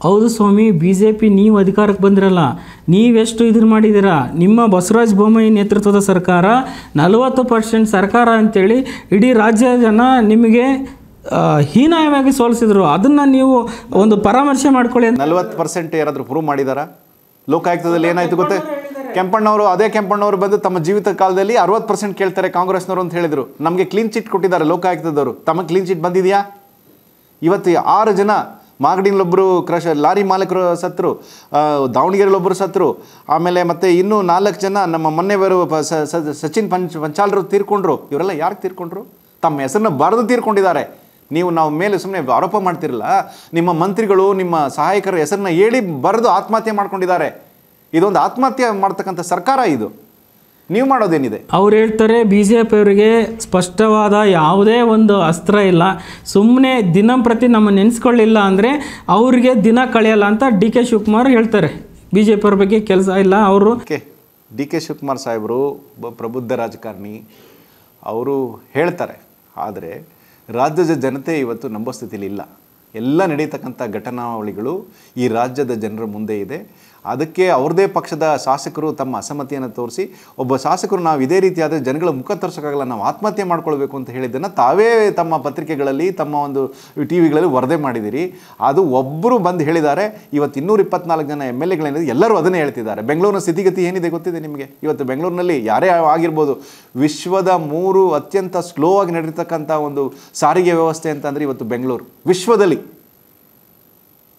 ಹೌದು ಸ್ವಾಮಿ, BJP ನೀವು ಅಧಿಕಾರಕ್ಕೆ ಬಂದಿರಲ್ಲ, ನೀವೆಷ್ಟು ಇದನ್ನು ಮಾಡಿದ್ದೀರಾ. ನಿಮ್ಮ ಬಸವರಾಜ ಬೊಮ್ಮಾಯಿ ನೇತೃತ್ವದ ಸರ್ಕಾರ 40% ಸರ್ಕಾರ ಅಂತೇಳಿ ಇಡೀ ರಾಜ್ಯದ ಜನ ನಿಮಗೆ ಹೀನಾಯವಾಗಿ ಸೋಲಿಸಿದ್ರು. ಅದನ್ನು ನೀವು ಒಂದು ಪರಾಮರ್ಶೆ ಮಾಡ್ಕೊಳ್ಳಿ. 40% ಯಾರಾದರೂ ಪ್ರೂವ್ ಮಾಡಿದಾರಾ? ಲೋಕಾಯುಕ್ತದಲ್ಲಿ ಏನಾಯ್ತು ಗೊತ್ತೇ? ಕೆಂಪಣ್ಣವರು, ಅದೇ ಕೆಂಪಣ್ಣವರು ಬಂದು ತಮ್ಮ ಜೀವಿತ ಕಾಲದಲ್ಲಿ 60% ಕೇಳ್ತಾರೆ ಕಾಂಗ್ರೆಸ್ನವರು ಅಂತ ಹೇಳಿದರು. ನಮಗೆ ಕ್ಲೀನ್ ಚಿಟ್ ಕೊಟ್ಟಿದ್ದಾರೆ ಲೋಕಾಯುಕ್ತದವರು. ತಮಗೆ ಕ್ಲೀನ್ ಚಿಟ್ ಬಂದಿದೆಯಾ? ಇವತ್ತು 6 ಜನ ಮಾಗಡಿನಲ್ಲೊಬ್ಬರು ಲಾರಿ ಮಾಲೀಕರು ಸತ್ತರು, ದಾವಣಗೆರೆಯಲ್ಲೊಬ್ಬರು ಸತ್ತರು, ಆಮೇಲೆ ಮತ್ತೆ ಇನ್ನೂ 4 ಜನ ನಮ್ಮ ಮೊನ್ನೆವರು ಸಚಿನ್ ಪಂಚಾಲರು ತೀರ್ಕೊಂಡ್ರು. ಇವರೆಲ್ಲ ಯಾರು ತೀರ್ಕೊಂಡ್ರು? ತಮ್ಮ ಹೆಸರನ್ನ ಬರೆದು ತೀರ್ಕೊಂಡಿದ್ದಾರೆ. ನಾವು ಮೇಲೆ ಸುಮ್ಮನೆ ಆರೋಪ ಮಾಡ್ತಿರಲ್ಲ. ನಿಮ್ಮ ಮಂತ್ರಿಗಳು, ನಿಮ್ಮ ಸಹಾಯಕರ ಹೆಸರನ್ನ ಹೇಳಿ ಬರೆದು ಆತ್ಮಹತ್ಯೆ ಮಾಡ್ಕೊಂಡಿದ್ದಾರೆ. ಇದೊಂದು ಆತ್ಮಹತ್ಯೆ ಮಾಡ್ತಕ್ಕಂಥ ಸರ್ಕಾರ ಇದು. ನೀವು ಮಾಡೋದೇನಿದೆ? ಅವ್ರು ಹೇಳ್ತಾರೆ BJP ಅವರಿಗೆ ಸ್ಪಷ್ಟವಾದ ಯಾವುದೇ ಒಂದು ಅಸ್ತ್ರ ಇಲ್ಲ, ಸುಮ್ಮನೆ ದಿನಂಪ್ರತಿ ನಮ್ಮ ನೆನೆಸ್ಕೊಳ್ಳಿಲ್ಲ ಅಂದರೆ ಅವ್ರಿಗೆ ದಿನ ಕಳೆಯಲ್ಲ ಅಂತ DK ಶಿವಕುಮಾರ್ ಹೇಳ್ತಾರೆ. BJP ಅವ್ರ ಬಗ್ಗೆ ಕೆಲಸ ಇಲ್ಲ ಅವರು. DK ಶಿವಕುಮಾರ್ ಸಾಹೇಬರು ಪ್ರಬುದ್ಧ ರಾಜಕಾರಣಿ, ಅವರು ಹೇಳ್ತಾರೆ. ಆದರೆ ರಾಜ್ಯದ ಜನತೆ ಇವತ್ತು ನಂಬೋ ಸ್ಥಿತಿಲಿ ಇಲ್ಲ. ಎಲ್ಲ ನಡೀತಕ್ಕಂಥ ಘಟನಾವಳಿಗಳು ಈ ರಾಜ್ಯದ ಜನರ ಮುಂದೆ ಇದೆ. ಅದಕ್ಕೆ ಅವ್ರದೇ ಪಕ್ಷದ ಶಾಸಕರು ತಮ್ಮ ಅಸಮ್ಮತಿಯನ್ನು ತೋರಿಸಿ, ಒಬ್ಬ ಶಾಸಕರು ನಾವು ಇದೇ ರೀತಿಯಾದರೆ ಜನಗಳ ಮುಖ ತೋರಿಸೋಕ್ಕಾಗಲ್ಲ, ನಾವು ಆತ್ಮಹತ್ಯೆ ಮಾಡ್ಕೊಳ್ಬೇಕು ಅಂತ ಹೇಳಿದ್ದನ್ನು ತಾವೇ ತಮ್ಮ ಪತ್ರಿಕೆಗಳಲ್ಲಿ, ತಮ್ಮ ಒಂದು TV ವರದಿ ಮಾಡಿದ್ದೀರಿ. ಅದು ಒಬ್ಬರು ಬಂದು ಹೇಳಿದ್ದಾರೆ. ಇವತ್ತು 224 ಜನ MLAಗಳೇನಿದೆ ಎಲ್ಲರೂ ಅದನ್ನೇ ಹೇಳ್ತಿದ್ದಾರೆ. ಬೆಂಗಳೂರಿನ ಸ್ಥಿತಿಗತಿ ಏನಿದೆ ಗೊತ್ತಿದೆ ನಿಮಗೆ? ಇವತ್ತು ಬೆಂಗಳೂರಿನಲ್ಲಿ ಯಾರೇ ಆಗಿರ್ಬೋದು, ವಿಶ್ವದ 3 ಅತ್ಯಂತ ಸ್ಲೋ ಆಗಿ ನಡೀತಕ್ಕಂಥ ಒಂದು ಸಾರಿಗೆ ವ್ಯವಸ್ಥೆ ಅಂತಂದರೆ ಇವತ್ತು ಬೆಂಗಳೂರು. ವಿಶ್ವದಲ್ಲಿ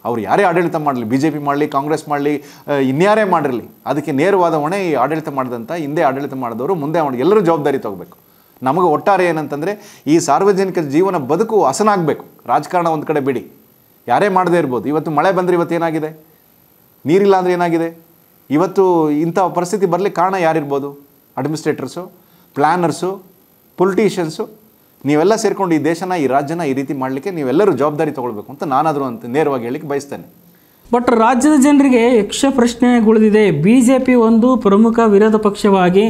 ಅವ್ರು ಯಾರೇ ಆಡಳಿತ ಮಾಡಲಿ, BJP ಮಾಡಲಿ, ಕಾಂಗ್ರೆಸ್ ಮಾಡಲಿ, ಇನ್ಯಾರೇ ಮಾಡಿರಲಿ, ಅದಕ್ಕೆ ನೇರವಾದ ಹೊಣೆ ಈ ಆಡಳಿತ ಮಾಡಿದಂಥ ಹಿಂದೆ ಆಡಳಿತ ಮಾಡಿದವರು ಮುಂದೆ ಎಲ್ಲರೂ ಜವಾಬ್ದಾರಿ ತಗೋಬೇಕು. ನಮಗೆ ಒಟ್ಟಾರೆ ಏನಂತಂದರೆ ಈ ಸಾರ್ವಜನಿಕ ಜೀವನ ಬದುಕು ಹಸನಾಗಬೇಕು. ರಾಜಕಾರಣ ಒಂದು ಕಡೆ ಬಿಡಿ, ಯಾರೇ ಮಾಡದೇ ಇರ್ಬೋದು. ಇವತ್ತು ಮಳೆ ಬಂದರೆ ಇವತ್ತು ಏನಾಗಿದೆ? ನೀರಿಲ್ಲ ಅಂದರೆ ಏನಾಗಿದೆ? ಇವತ್ತು ಇಂಥ ಪರಿಸ್ಥಿತಿ ಬರಲಿಕ್ಕೆ ಕಾರಣ ಯಾರಿರ್ಬೋದು? ಅಡ್ಮಿನಿಸ್ಟ್ರೇಟರ್ಸು, ಪ್ಲ್ಯಾನರ್ಸು, ಪೊಲಿಟಿಷಿಯನ್ಸು. ನೀವೆಲ್ಲ ಸೇರ್ಕೊಂಡು ಈ ದೇಶನ, ಈ ರಾಜ್ಯನ ಈ ರೀತಿ ಮಾಡಲಿಕ್ಕೆ ನೀವೆಲ್ಲರೂ ಜವಾಬ್ದಾರಿ ತೊಗೊಳ್ಬೇಕು ಅಂತ ನಾನಾದರೂ ಅಂತ ನೇರವಾಗಿ ಹೇಳಲಿಕ್ಕೆ ಬಯಸ್ತೇನೆ. ಬಟ್ ರಾಜ್ಯದ ಜನರಿಗೆ ಯಕ್ಷ ಪ್ರಶ್ನೆ ಉಳಿದಿದೆ. BJP ಒಂದು ಪ್ರಮುಖ ವಿರೋಧ ಪಕ್ಷವಾಗಿ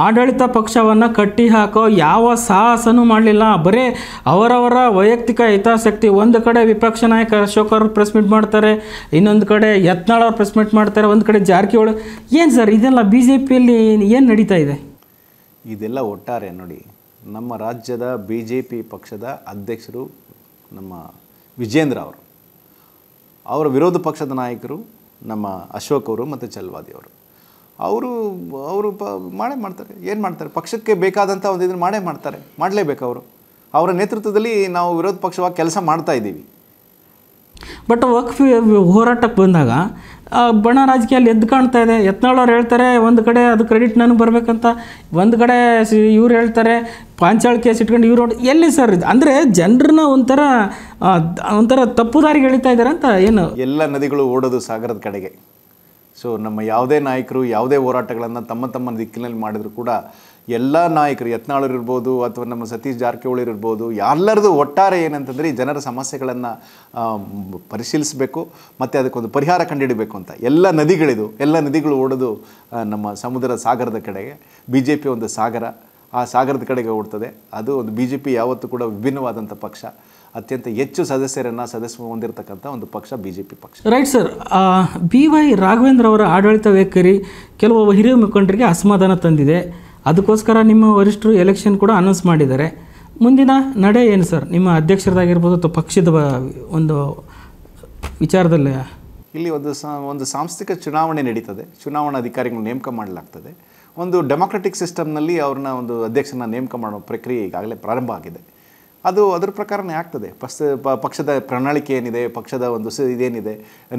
ಆಡಳಿತ ಪಕ್ಷವನ್ನು ಕಟ್ಟಿ ಹಾಕೋ ಯಾವ ಸಾಹಸನೂ ಮಾಡಲಿಲ್ಲ. ಬರೀ ಅವರವರ ವೈಯಕ್ತಿಕ ಹಿತಾಸಕ್ತಿ. ಒಂದು ಕಡೆ ವಿಪಕ್ಷ ನಾಯಕ ಅಶೋಕ್ ಅವರು ಪ್ರೆಸ್ ಮೀಟ್ ಮಾಡ್ತಾರೆ, ಇನ್ನೊಂದು ಕಡೆ ಯತ್ನಾಳ್ ಅವರು ಪ್ರೆಸ್ ಮೀಟ್ ಮಾಡ್ತಾರೆ, ಒಂದು ಕಡೆ ಜಾರಕಿಹೊಳಿ. ಏನು ಸರ್ ಇದೆಲ್ಲ BJPಯಲ್ಲಿ ಏನು ನಡೀತಾ ಇದೆ? ಇದೆಲ್ಲ ಒಟ್ಟಾರೆ ನೋಡಿ, ನಮ್ಮ ರಾಜ್ಯದ BJP ಪಕ್ಷದ ಅಧ್ಯಕ್ಷರು ನಮ್ಮ ವಿಜೇಂದ್ರ ಅವರು, ಅವರ ವಿರೋಧ ಪಕ್ಷದ ನಾಯಕರು ನಮ್ಮ ಅಶೋಕ್ ಅವರು ಮತ್ತು ಚಲವಾದಿ ಅವರು ಮಾಡೇ ಮಾಡ್ತಾರೆ. ಏನು ಮಾಡ್ತಾರೆ? ಪಕ್ಷಕ್ಕೆ ಬೇಕಾದಂಥ ಒಂದು ಇದನ್ನು ಮಾಡಲೇಬೇಕು. ಅವರ ನೇತೃತ್ವದಲ್ಲಿ ನಾವು ವಿರೋಧ ಪಕ್ಷವಾಗಿ ಕೆಲಸ ಮಾಡ್ತಾ ಇದ್ದೀವಿ. ಬಟ್ ವಕ್ಫ್ ಹೋರಾಟಕ್ಕೆ ಬಂದಾಗ ಬಣ ರಾಜಕೀಯಲ್ಲಿ ಎದ್ದು ಕಾಣ್ತಾ ಇದೆ. ಯತ್ನಾಳ್ ಅವ್ರು ಹೇಳ್ತಾರೆ ಒಂದು ಕಡೆ ಅದು ಕ್ರೆಡಿಟ್ ನನಗೆ ಬರಬೇಕಂತ, ಒಂದು ಕಡೆ ಇವ್ರು ಹೇಳ್ತಾರೆ ಪಾಂಚಾಳ್ ಕೇಸ್ ಇಟ್ಕೊಂಡು ಇವ್ರು. ಎಲ್ಲಿ ಸರ್ ಇದು? ಅಂದರೆ ಜನರನ್ನ ಒಂಥರ ತಪ್ಪು ದಾರಿಗೆ ಎಳಿತಾ ಇದ್ದಾರೆ ಅಂತ. ಏನು ಎಲ್ಲ ನದಿಗಳು ಓಡೋದು ಸಾಗರದ ಕಡೆಗೆ. ಸೊ ನಮ್ಮ ಯಾವುದೇ ನಾಯಕರು ಯಾವುದೇ ಹೋರಾಟಗಳನ್ನು ತಮ್ಮ ದಿಕ್ಕಿನಲ್ಲಿ ಮಾಡಿದ್ರು ಕೂಡ ಎಲ್ಲ ನಾಯಕರು, ಯತ್ನಾಳರು ಇರ್ಬೋದು ಅಥವಾ ನಮ್ಮ ಸತೀಶ್ ಜಾರಕಿಹೊಳಿ ಇರ್ಬೋದು, ಎಲ್ಲರದು ಒಟ್ಟಾರೆ ಏನಂತಂದರೆ ಈ ಜನರ ಸಮಸ್ಯೆಗಳನ್ನು ಪರಿಶೀಲಿಸಬೇಕು ಮತ್ತು ಅದಕ್ಕೊಂದು ಪರಿಹಾರ ಕಂಡುಹಿಡಬೇಕು ಅಂತ. ಎಲ್ಲ ನದಿಗಳು ಓಡೋದು ನಮ್ಮ ಸಾಗರದ ಕಡೆಗೆ. BJP ಒಂದು ಸಾಗರ, ಆ ಸಾಗರದ ಕಡೆಗೆ ಓಡ್ತದೆ. ಅದು ಒಂದು BJP ಯಾವತ್ತೂ ಕೂಡ ವಿಭಿನ್ನವಾದಂಥ ಪಕ್ಷ, ಅತ್ಯಂತ ಹೆಚ್ಚು ಸದಸ್ಯ ಹೊಂದಿರತಕ್ಕಂಥ ಒಂದು ಪಕ್ಷ BJP ಪಕ್ಷ. Right sir. BY ರಾಘವೇಂದ್ರ ಅವರ ಆಡಳಿತ ವೈಖರಿ ಕೆಲವು ಹಿರಿಯ ಮುಖಂಡರಿಗೆ ಅಸಮಾಧಾನ ತಂದಿದೆ. ಅದಕ್ಕೋಸ್ಕರ ನಿಮ್ಮ ವರಿಷ್ಠರು ಎಲೆಕ್ಷನ್ ಕೂಡ ಅನೌನ್ಸ್ ಮಾಡಿದ್ದಾರೆ. ಮುಂದಿನ ನಡೆ ಏನು ಸರ್ ನಿಮ್ಮ ಅಧ್ಯಕ್ಷರದಾಗಿರ್ಬೋದು ಅಥವಾ ಪಕ್ಷದ ಒಂದು ವಿಚಾರದಲ್ಲಿ? ಇಲ್ಲಿ ಒಂದು ಸಾಂಸ್ಥಿಕ ಚುನಾವಣೆ ನಡೀತದೆ. ಚುನಾವಣಾ ಅಧಿಕಾರಿಗಳು ನೇಮಕ ಮಾಡಲಾಗ್ತದೆ. ಒಂದು ಡೆಮೊಕ್ರೆಟಿಕ್ ಸಿಸ್ಟಮ್ನಲ್ಲಿ ಅವ್ರನ್ನ ಒಂದು ಅಧ್ಯಕ್ಷನ ನೇಮಕ ಮಾಡೋ ಪ್ರಕ್ರಿಯೆ ಈಗಾಗಲೇ ಪ್ರಾರಂಭ ಆಗಿದೆ. ಅದರ ಪ್ರಕಾರನೇ ಆಗ್ತದೆ. ಪಕ್ಷದ ಪ್ರಣಾಳಿಕೆ ಏನಿದೆ, ಪಕ್ಷದ ಒಂದು ಇದೇನಿದೆ,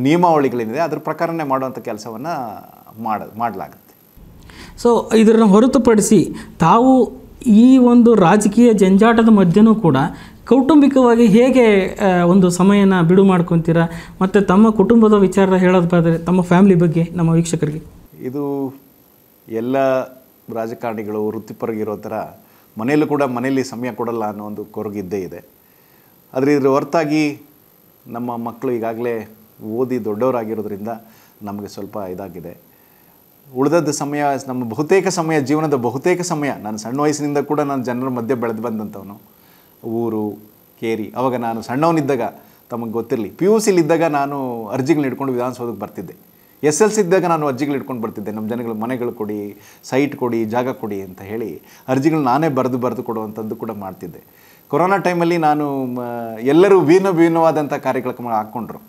ನಿಯಮಾವಳಿಗಳೇನಿದೆ, ಅದ್ರ ಪ್ರಕಾರನೇ ಮಾಡುವಂಥ ಕೆಲಸವನ್ನು ಮಾಡಲಾಗುತ್ತೆ. ಸೊ ಇದನ್ನು ಹೊರತುಪಡಿಸಿ ತಾವು ಈ ಒಂದು ರಾಜಕೀಯ ಜಂಜಾಟದ ಮಧ್ಯೆನೂ ಕೂಡ ಕೌಟುಂಬಿಕವಾಗಿ ಹೇಗೆ ಒಂದು ಸಮಯನ ಬಿಡು ಮಾಡ್ಕೊತೀರಾ? ಮತ್ತು ತಮ್ಮ ಕುಟುಂಬದ ವಿಚಾರ ಹೇಳೋದಾದರೆ ತಮ್ಮ ಫ್ಯಾಮಿಲಿ ಬಗ್ಗೆ ನಮ್ಮ ವೀಕ್ಷಕರಿಗೆ. ಇದು ಎಲ್ಲ ರಾಜಕಾರಣಿಗಳು ವೃತ್ತಿಪರಗಿರೋ ಥರ ಮನೆಯಲ್ಲಿ ಸಮಯ ಕೊಡಲ್ಲ ಅನ್ನೋ ಒಂದು ಕೊರಗಿದ್ದೇ ಇದೆ. ಆದರೆ ಇದ್ರ ಹೊರತಾಗಿ ನಮ್ಮ ಮಕ್ಕಳು ಈಗಾಗಲೇ ಓದಿ ದೊಡ್ಡವರಾಗಿರೋದ್ರಿಂದ ನಮಗೆ ಸ್ವಲ್ಪ ಇದಾಗಿದೆ. ಉಳಿದದ್ದು ಸಮಯ, ನಮ್ಮ ಜೀವನದ ಬಹುತೇಕ ಸಮಯ, ನಾನು ಸಣ್ಣ ವಯಸ್ಸಿನಿಂದ ಕೂಡ ನಾನು ಜನರ ಮಧ್ಯೆ ಬೆಳೆದು ಬಂದಂಥವನು. ಊರು ಕೇರಿ, ಅವಾಗ ನಾನು ಸಣ್ಣವನಿದ್ದಾಗ ತಮಗೆ ಗೊತ್ತಿರಲಿ, PUC ಇದ್ದಾಗ ನಾನು ಅರ್ಜಿಗಳನ್ನ ಹಿಡ್ಕೊಂಡು ವಿಧಾನಸೌಧಕ್ಕೆ ಬರ್ತಿದ್ದೆ. SLC ಇದ್ದಾಗ ನಾನು ಅರ್ಜಿಗಳು ಹಿಡ್ಕೊಂಡು ಬರ್ತಿದ್ದೆ. ನಮ್ಮ ಜನಗಳು ಮನೆಗಳು ಕೊಡಿ, ಸೈಟ್ ಕೊಡಿ, ಜಾಗ ಕೊಡಿ ಅಂತ ಹೇಳಿ ಅರ್ಜಿಗಳು ನಾನೇ ಬರೆದು ಕೊಡುವಂಥದ್ದು ಕೂಡ ಮಾಡ್ತಿದ್ದೆ. ಕೊರೋನಾ ಟೈಮಲ್ಲಿ ನಾನು ಎಲ್ಲರೂ ಭಿನ್ನವಾದಂಥ ಕಾರ್ಯಕ್ರಮ ಹಾಕ್ಕೊಂಡ್ರು.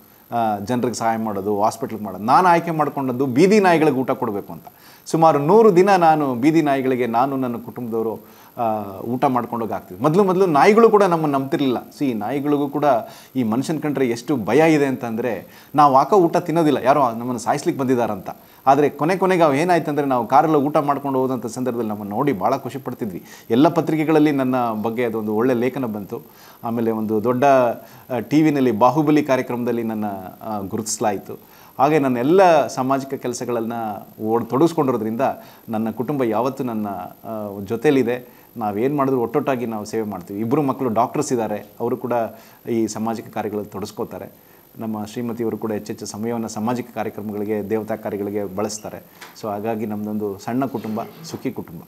ಜನರಿಗೆ ಸಹಾಯ ಮಾಡೋದು, ಹಾಸ್ಪಿಟ್ಲಿಗೆ ಮಾಡೋದು. ನಾನು ಆಯ್ಕೆ ಮಾಡ್ಕೊಂಡದ್ದು ಬೀದಿ ನಾಯಿಗಳಿಗೆ ಊಟ ಕೊಡಬೇಕು ಅಂತ. ಸುಮಾರು 100 ದಿನ ನಾನು ಬೀದಿ ನಾಯಿಗಳಿಗೆ ನಾನು ನನ್ನ ಕುಟುಂಬದವರು ಊಟ ಮಾಡ್ಕೊಂಡೋಗಿ ಆಗ್ತಿದ್ವಿ. ಮೊದಲು ನಾಯಿಗಳು ಕೂಡ ನಮ್ಮನ್ನು ನಂಬ್ತಿರ್ಲಿಲ್ಲ. ನಾಯಿಗಳಿಗೂ ಕೂಡ ಈ ಮನುಷ್ಯನ ಕಂಡ್ರೆ ಎಷ್ಟು ಭಯ ಇದೆ ಅಂತಂದರೆ, ನಾವು ಹಾಕೋ ಊಟ ತಿನ್ನೋದಿಲ್ಲ, ಯಾರೋ ನಮ್ಮನ್ನು ಸಾಯಿಸ್ಲಿಕ್ಕೆ ಬಂದಿದ್ದಾರಂತ. ಆದರೆ ಕೊನೆಗೆ ಅವು ಏನಾಯ್ತು ಅಂದರೆ, ನಾವು ಕಾರಲ್ಲಿ ಊಟ ಮಾಡ್ಕೊಂಡು ಹೋದಂಥ ಸಂದರ್ಭದಲ್ಲಿ ನಮ್ಮನ್ನು ನೋಡಿ ಭಾಳ ಖುಷಿ ಪಡ್ತಿದ್ವಿ. ಎಲ್ಲ ಪತ್ರಿಕೆಗಳಲ್ಲಿ ನನ್ನ ಬಗ್ಗೆ ಅದೊಂದು ಒಳ್ಳೆ ಲೇಖನ ಬಂತು. ಆಮೇಲೆ ಒಂದು ದೊಡ್ಡ TV-ನಲ್ಲಿ ಬಾಹುಬಲಿ ಕಾರ್ಯಕ್ರಮದಲ್ಲಿ ನನ್ನ ಗುರುತಿಸಲಾಯಿತು. ಹಾಗೆ ನನ್ನ ಎಲ್ಲ ಸಾಮಾಜಿಕ ಕೆಲಸಗಳನ್ನು ತೊಡಗಿಸ್ಕೊಂಡಿರೋದ್ರಿಂದ ನನ್ನ ಕುಟುಂಬ ಯಾವತ್ತೂ ನನ್ನ ಜೊತೆಯಲ್ಲಿದೆ. ನಾವೇನು ಮಾಡಿದ್ರು ಒಟ್ಟೊಟ್ಟಾಗಿ ನಾವು ಸೇವೆ ಮಾಡ್ತೀವಿ. 2 ಮಕ್ಕಳು ಡಾಕ್ಟರ್ಸ್ ಇದ್ದಾರೆ, ಅವರು ಕೂಡ ಈ ಸಾಮಾಜಿಕ ಕಾರ್ಯಗಳಲ್ಲಿ ತೊಡಗಿಸ್ಕೋತಾರೆ. ನಮ್ಮ ಶ್ರೀಮತಿಯವರು ಕೂಡ ಹೆಚ್ಚೆಚ್ಚು ಸಮಯವನ್ನು ಸಾಮಾಜಿಕ ಕಾರ್ಯಕ್ರಮಗಳಿಗೆ, ದೇವತಾ ಕಾರ್ಯಗಳಿಗೆ ಬಳಸ್ತಾರೆ. ಸೊ ಹಾಗಾಗಿ ನಮ್ಮದೊಂದು ಸಣ್ಣ ಕುಟುಂಬ, ಸುಖಿ ಕುಟುಂಬ.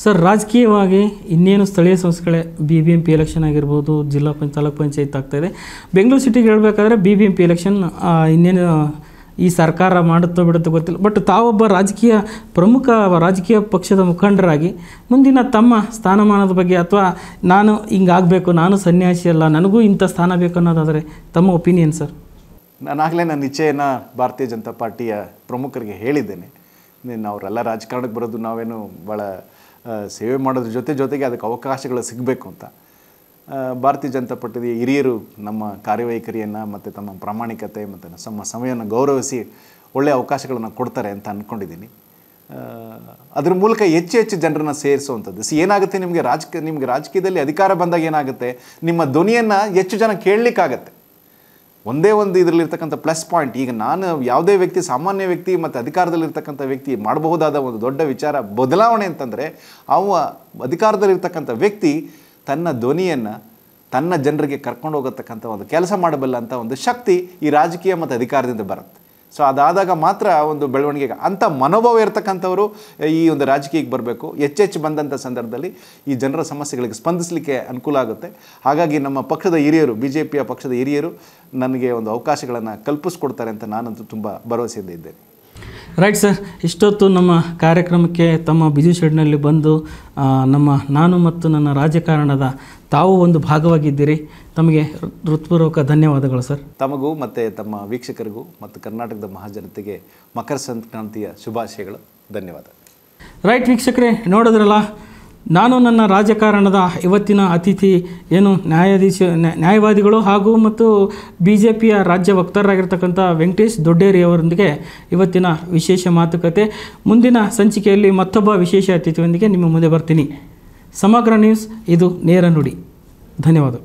ಸರ್, ರಾಜಕೀಯವಾಗಿ ಇನ್ನೇನು ಸ್ಥಳೀಯ ಸಂಸ್ಥೆಗಳೇ BBMP ಎಲೆಕ್ಷನ್ ಆಗಿರ್ಬೋದು, ಜಿಲ್ಲಾ ತಾಲೂಕು ಪಂಚಾಯತ್ ಆಗ್ತಾಯಿದೆ. ಬೆಂಗಳೂರು ಸಿಟಿಗೆ ಹೇಳಬೇಕಾದ್ರೆ BBMP ಎಲೆಕ್ಷನ್ ಇನ್ನೇನು ಈ ಸರ್ಕಾರ ಮಾಡುತ್ತೋ ಬಿಡುತ್ತೋ ಗೊತ್ತಿಲ್ಲ. ಬಟ್ ತಾವೊಬ್ಬ ಪ್ರಮುಖ ರಾಜಕೀಯ ಪಕ್ಷದ ಮುಖಂಡರಾಗಿ ಮುಂದಿನ ತಮ್ಮ ಸ್ಥಾನಮಾನದ ಬಗ್ಗೆ, ಅಥವಾ ನಾನು ಹಿಂಗಾಗಬೇಕು, ನಾನು ಸನ್ಯಾಸಿ ಅಲ್ಲ, ನನಗೂ ಇಂಥ ಸ್ಥಾನ ಬೇಕು ಅನ್ನೋದಾದರೆ ತಮ್ಮ ಒಪಿನಿಯನ್ ಸರ್? ನಾನಾಗಲೇ ನನ್ನ ಇಚ್ಛೆಯನ್ನು ಭಾರತೀಯ ಜನತಾ ಪಾರ್ಟಿಯ ಪ್ರಮುಖರಿಗೆ ಹೇಳಿದ್ದೇನೆ. ಅವರೆಲ್ಲ ರಾಜಕಾರಣಕ್ಕೆ ಬರೋದು ನಾವೇನು ಭಾಳ ಸೇವೆ ಮಾಡೋದ್ರ ಜೊತೆಗೆ ಅದಕ್ಕೆ ಅವಕಾಶಗಳು ಸಿಗಬೇಕು ಅಂತ. ಭಾರತೀಯ ಜನತಾ ಪಾರ್ಟಿಯ ಹಿರಿಯರು ನಮ್ಮ ಕಾರ್ಯವೈಖರಿಯನ್ನು ಮತ್ತು ತಮ್ಮ ಪ್ರಾಮಾಣಿಕತೆ ಮತ್ತು ನಮ್ಮ ಸಮಯವನ್ನು ಗೌರವಿಸಿ ಒಳ್ಳೆಯ ಅವಕಾಶಗಳನ್ನು ಕೊಡ್ತಾರೆ ಅಂತ ಅಂದ್ಕೊಂಡಿದ್ದೀನಿ. ಅದ್ರ ಮೂಲಕ ಹೆಚ್ಚು ಜನರನ್ನು ಸೇರಿಸುವಂಥದ್ದು. ಏನಾಗುತ್ತೆ, ನಿಮಗೆ ರಾಜಕೀಯದಲ್ಲಿ ಅಧಿಕಾರ ಬಂದಾಗ ಏನಾಗುತ್ತೆ, ನಿಮ್ಮ ಧ್ವನಿಯನ್ನು ಹೆಚ್ಚು ಜನ ಕೇಳಲಿಕ್ಕಾಗತ್ತೆ. ಒಂದೇ ಒಂದು ಇದರಲ್ಲಿರ್ತಕ್ಕಂಥ ಪ್ಲಸ್ ಪಾಯಿಂಟ್, ಈಗ ನಾನು ಯಾವುದೇ ವ್ಯಕ್ತಿ, ಸಾಮಾನ್ಯ ವ್ಯಕ್ತಿ ಮತ್ತು ಅಧಿಕಾರದಲ್ಲಿರ್ತಕ್ಕಂಥ ವ್ಯಕ್ತಿ ಮಾಡಬಹುದಾದ ಒಂದು ದೊಡ್ಡ ವಿಚಾರ ಬದಲಾವಣೆ ಅಂತಂದರೆ, ಅಧಿಕಾರದಲ್ಲಿರ್ತಕ್ಕಂಥ ವ್ಯಕ್ತಿ ತನ್ನ ಧ್ವನಿಯನ್ನು ತನ್ನ ಜನರಿಗೆ ಕರ್ಕೊಂಡು ಹೋಗತಕ್ಕಂಥ ಒಂದು ಕೆಲಸ ಮಾಡಬಲ್ಲ ಅಂತ ಒಂದು ಶಕ್ತಿ ಈ ರಾಜಕೀಯ ಮತ್ತು ಅಧಿಕಾರದಿಂದ ಬರುತ್ತೆ. ಸೊ ಅದಾದಾಗ ಮಾತ್ರ ಒಂದು ಬೆಳವಣಿಗೆ, ಅಂಥ ಮನೋಭಾವ ಇರತಕ್ಕಂಥವರು ಈ ಒಂದು ರಾಜಕೀಯಕ್ಕೆ ಬರಬೇಕು. ಹೆಚ್ಚು ಬಂದಂಥ ಸಂದರ್ಭದಲ್ಲಿ ಈ ಜನರ ಸಮಸ್ಯೆಗಳಿಗೆ ಸ್ಪಂದಿಸಲಿಕ್ಕೆ ಅನುಕೂಲ ಆಗುತ್ತೆ. ಹಾಗಾಗಿ ನಮ್ಮ ಪಕ್ಷದ ಹಿರಿಯರು, BJPಯ ಪಕ್ಷದ ಹಿರಿಯರು ನನಗೆ ಒಂದು ಅವಕಾಶಗಳನ್ನು ಕಲ್ಪಿಸ್ಕೊಡ್ತಾರೆ ಅಂತ ನಾನಂತೂ ತುಂಬ ಭರವಸೆಯಿಂದ ಇದ್ದೇನೆ. ರೈಟ್ ಸರ್, ಇಷ್ಟೊತ್ತು ನಮ್ಮ ಕಾರ್ಯಕ್ರಮಕ್ಕೆ ತಮ್ಮ ಬ್ಯುಸಿ ಶೆಡ್ನಲ್ಲಿ ಬಂದು ನಾನು ಮತ್ತು ನನ್ನ ರಾಜಕಾರಣದ ತಾವು ಒಂದು ಭಾಗವಾಗಿದ್ದೀರಿ. ತಮಗೆ ಹೃತ್ಪೂರ್ವಕ ಧನ್ಯವಾದಗಳು ಸರ್. ತಮಗೂ ಮತ್ತು ತಮ್ಮ ವೀಕ್ಷಕರಿಗೂ ಮತ್ತು ಕರ್ನಾಟಕದ ಮಹಾಜನತೆಗೆ ಮಕರ ಸಂಕ್ರಾಂತಿಯ ಶುಭಾಶಯಗಳು. ಧನ್ಯವಾದ. ರೈಟ್ ವೀಕ್ಷಕರೇ, ನೋಡಿದ್ರಲ್ಲ, ನಾನು ನನ್ನ ರಾಜಕಾರಣದ ಇವತ್ತಿನ ಅತಿಥಿ ಏನು ನ್ಯಾಯವಾದಿಗಳು ಹಾಗೂ ಮತ್ತು BJPಯ ರಾಜ್ಯ ವಕ್ತಾರರಾಗಿರ್ತಕ್ಕಂಥ ವೆಂಕಟೇಶ್ ದೊಡ್ಡೇರಿ ಅವರೊಂದಿಗೆ ಇವತ್ತಿನ ವಿಶೇಷ ಮಾತುಕತೆ. ಮುಂದಿನ ಸಂಚಿಕೆಯಲ್ಲಿ ಮತ್ತೊಬ್ಬ ವಿಶೇಷ ಅತಿಥಿಯೊಂದಿಗೆ ನಿಮ್ಮ ಮುಂದೆ ಬರ್ತೀನಿ. ಸಮಗ್ರ ನ್ಯೂಸ್, ಇದು ನೇರ ನುಡಿ. ಧನ್ಯವಾದ.